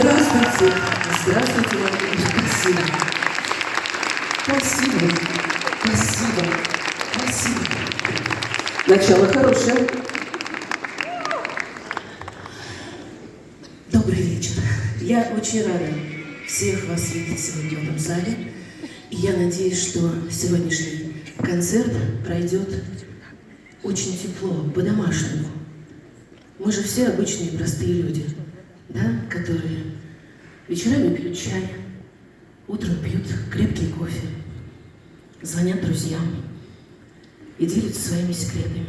Здравствуйте, здравствуйте, Владимир, спасибо. Спасибо, спасибо, спасибо. Начало хорошее. Добрый вечер. Я очень рада всех вас видеть сегодня в этом зале. И я надеюсь, что сегодняшний концерт пройдет очень тепло, по-домашнему. Мы же все обычные простые люди, да, которые вечерами пьют чай, утром пьют крепкий кофе, звонят друзьям и делятся своими секретами.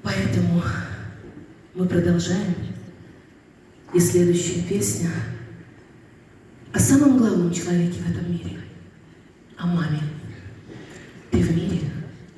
Поэтому мы продолжаем. И следующая песня о самом главном человеке в этом мире, о маме.